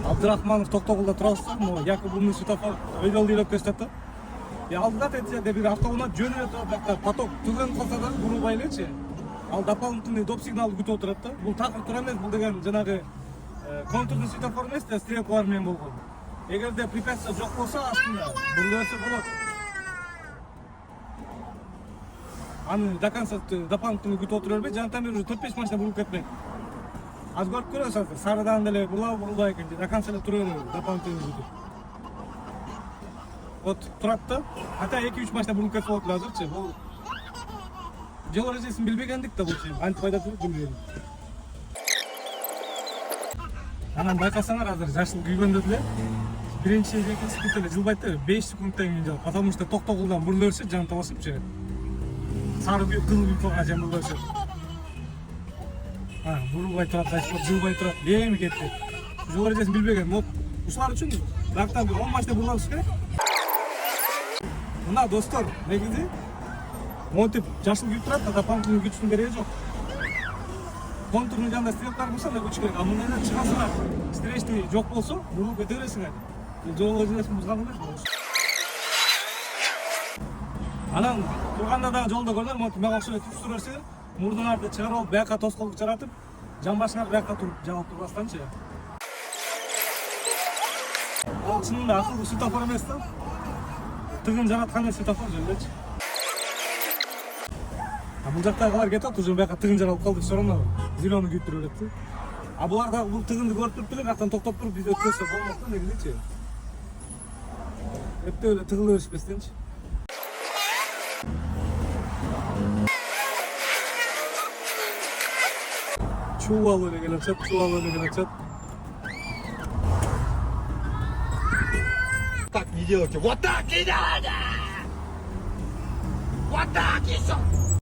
Абдрахманов Токтогулда турасыздар, могу Якубовдун светофор өйдөл үйлөп кетип да. Алдыда тетиде бир автоунаа жөнүп турат, бакта поток түгөнүп калса да бурулбай элечи. Ал дополнительный доп сигнал күтүп отурат да. Бул такыр тура эмес, бул деген жанагы контурдуу светофор эмес да, стрелкалар менен болгон. Эгерде препятствие жок болсо астында бурулуп өтсө болот. Аны до конца дополнительный күтүп отура бербей, жантан бери уже 4-5 машина бурулуп кетмек. Az görüp görüyorsunuz, sarıdan dele burula ekince, dakansa da duruyor doполнительный күтүп. Вот туратты, hatta 2-3 maçta burulup ketip oldu hazırчы. Бул жол эрежесин билбегендик да бул чейин, антип пайда туруп билбеген. Анан байкасаңар азыр жашыл күйгөндө деле биринчи, экинчи секунд эле жылбайт да, 5 секундтан кийин жол. Потому что Токтогулдан бурулуп берсе жан табасыпчы. Сары күйүп, кызыл күйүп калган жан бурулуп берсе. Бурулбай турат, жылбай турат, эми кетти. Жол эрежесин билбеген. Вот ушулар үчүн дактан 10 машина бурулуш керек. Мына достор, негизи монтип жашыл күйүп турат, дополнительный күчтүн кереги жок. Контурдун жанында стрелкалар болсо да күч керек. А мындай чыгасыңар, встречный жок болсо, бурулуп кете бересиңер. Жол эрежесин бузган эмес. Анан турганда дагы жолдо көрдүм, монтип мага окшоп туруп тура берсеңер, мурдуңарды чыгарып алып, бияка тоскоолдук жаратып, жан башыңар бияка туруп жаап турбастанчы. Ал чынында акылдуу светофор эмес да. Тыгын жараткан светофор жөндөчү. Бул жактагылар кетип, уже бияка тыгын жаралып калды, все равно зеленый күйүп берет да. А булар да бул тыгынды көрүп туруп эле артан токтоп туруп биз өткөзсө болмок да, негизичи. Эптеп эле тыгыла беришпестенчи. Чувал эле келечет, чувал эле келечет. Так не делайте, вот так не надо! Вот так еще!